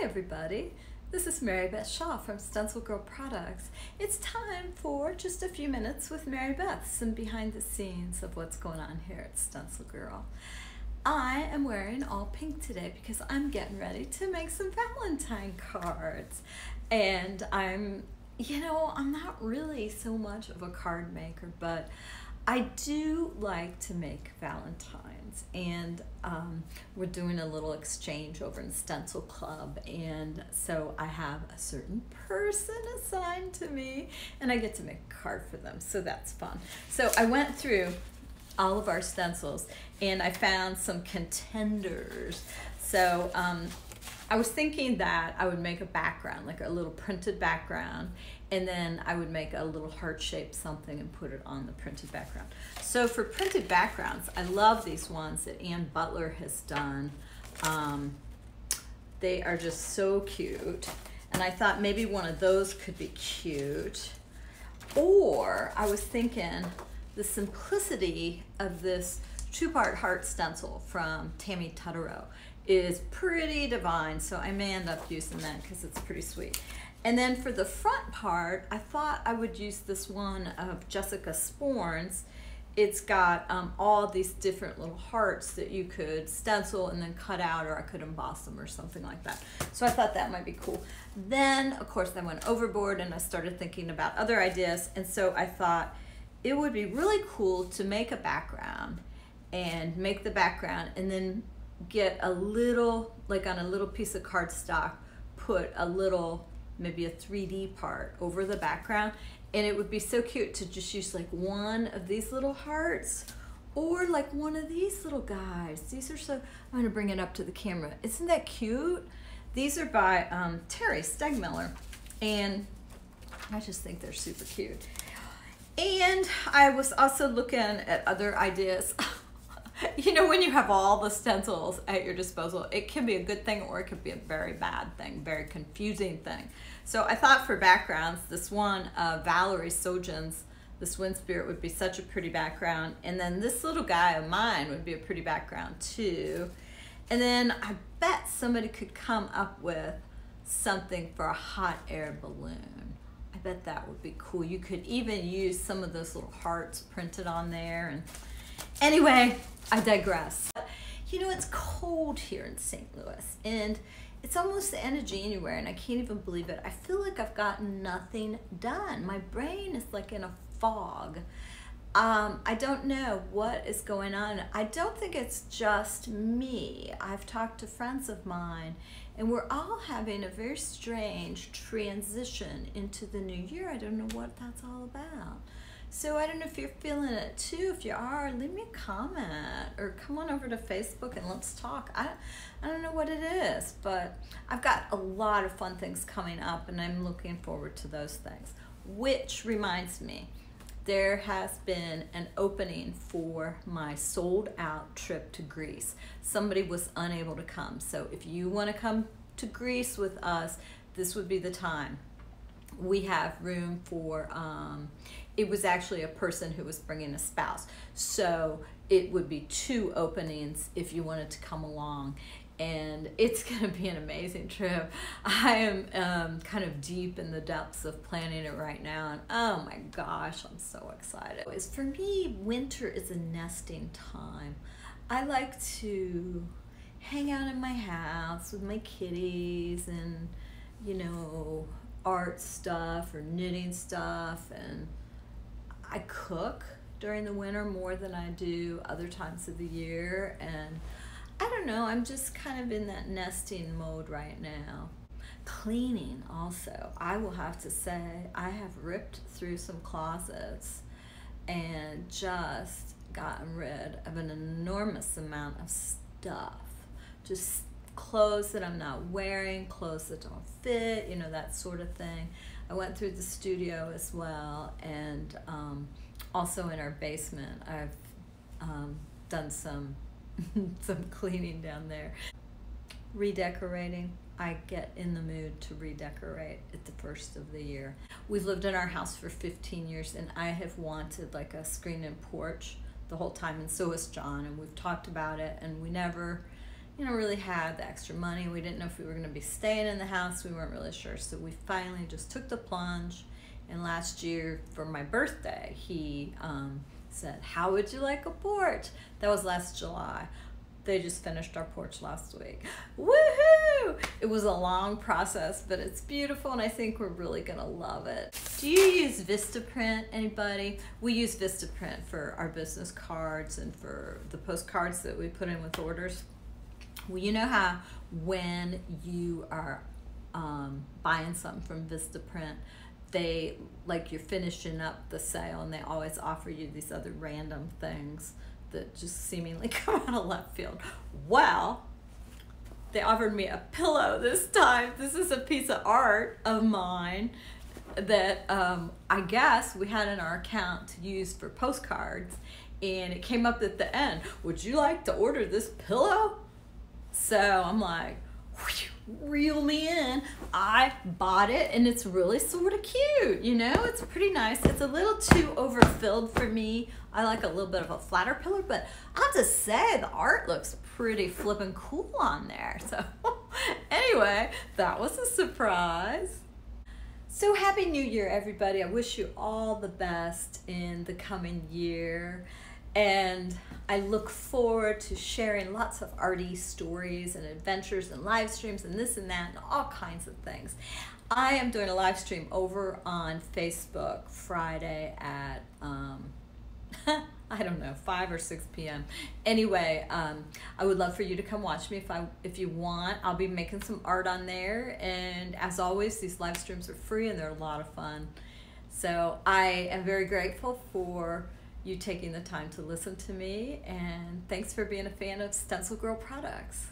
Hi everybody, this is Mary Beth Shaw from StencilGirl Products. It's time for just a few minutes with Mary Beth, some behind the scenes of what's going on here at StencilGirl. I am wearing all pink today because I'm getting ready to make some Valentine cards. And I'm not really so much of a card maker, but I do like to make Valentines, and we're doing a little exchange over in Stencil Club, and so I have a certain person assigned to me and I get to make a card for them, so that's fun. So I went through all of our stencils and I found some contenders. So I was thinking that I would make a background, like a little printed background, and then I would make a little heart-shaped something and put it on the printed background. So for printed backgrounds, I love these ones that Ann Butler has done. They are just so cute. And I thought maybe one of those could be cute. Or I was thinking the simplicity of this two-part heart stencil from Tammy Tutterow is pretty divine, so I may end up using that because it's pretty sweet. And then for the front part, I thought I would use this one of Jessica Sporn's. It's got all these different little hearts that you could stencil and then cut out, or I could emboss them or something like that. So I thought that might be cool. Then, of course, I went overboard and I started thinking about other ideas, and so I thought it would be really cool to make a background and make the background and then get a little, like on a little piece of cardstock, put a little, maybe a 3D part over the background, and it would be so cute to just use like one of these little hearts or like one of these little guys. These are so, I'm gonna bring it up to the camera. Isn't that cute? These are by Terry Stegmiller, and I just think they're super cute. And I was also looking at other ideas. You know, when you have all the stencils at your disposal, it can be a good thing or it could be a very bad thing, very confusing thing. So I thought for backgrounds, this one, Valerie Sojan's, this Wind Spirit would be such a pretty background. And then this little guy of mine would be a pretty background too. And then I bet somebody could come up with something for a hot air balloon. I bet that would be cool. You could even use some of those little hearts printed on there. And anyway, I digress. You know, it's cold here in St. Louis, and it's almost the end of January, and I can't even believe it. I feel like I've gotten nothing done. My brain is like in a fog. I don't know what is going on. I don't think it's just me. I've talked to friends of mine, and we're all having a very strange transition into the new year. I don't know what that's all about. So I don't know if you're feeling it too. If you are, leave me a comment or come on over to Facebook and let's talk. I don't know what it is, but I've got a lot of fun things coming up and I'm looking forward to those things. Which reminds me, there has been an opening for my sold out trip to Greece. Somebody was unable to come. So if you want to come to Greece with us, this would be the time. We have room for, it was actually a person who was bringing a spouse. So it would be 2 openings if you wanted to come along. And it's going to be an amazing trip. I am kind of deep in the depths of planning it right now. And oh my gosh, I'm so excited. For me, winter is a nesting time. I like to hang out in my house with my kitties and, you know, art stuff or knitting stuff, and I cook during the winter more than I do other times of the year, and I don't know, I'm just kind of in that nesting mode right now. Cleaning also, I will have to say I have ripped through some closets and just gotten rid of an enormous amount of stuff. Just clothes that I'm not wearing, clothes that don't fit, you know, that sort of thing. I went through the studio as well, and also in our basement I've done some some cleaning down there. Redecorating, I get in the mood to redecorate at the first of the year. We've lived in our house for 15 years and I have wanted like a screen and porch the whole time, and so has John, and we've talked about it and we never really had the extra money. We didn't know if we were going to be staying in the house. We weren't really sure. So we finally just took the plunge. And last year for my birthday, he said, how would you like a porch? That was last July. They just finished our porch last week. Woohoo! It was a long process, but it's beautiful, and I think we're really gonna love it. Do you use Vistaprint, anybody? We use Vistaprint for our business cards and for the postcards that we put in with orders. Well, you know how when you are buying something from Vistaprint, they, like, you're finishing up the sale and they always offer you these other random things that just seemingly come out of left field. Well, they offered me a pillow this time. This is a piece of art of mine that I guess we had in our account to use for postcards, and it came up at the end, would you like to order this pillow? So I'm like, reel me in. I bought it, and it's really sort of cute, you know? It's pretty nice. It's a little too overfilled for me. I like a little bit of a flatter pillow, but I have to say the art looks pretty flippin' cool on there. So anyway, that was a surprise. So happy New Year, everybody. I wish you all the best in the coming year. And I look forward to sharing lots of arty stories and adventures and live streams and this and that and all kinds of things. I am doing a live stream over on Facebook Friday at, I don't know, 5 or 6 p.m. Anyway, I would love for you to come watch me if you want. I'll be making some art on there. And as always, these live streams are free and they're a lot of fun. So I am very grateful for you taking the time to listen to me, and thanks for being a fan of StencilGirl Products.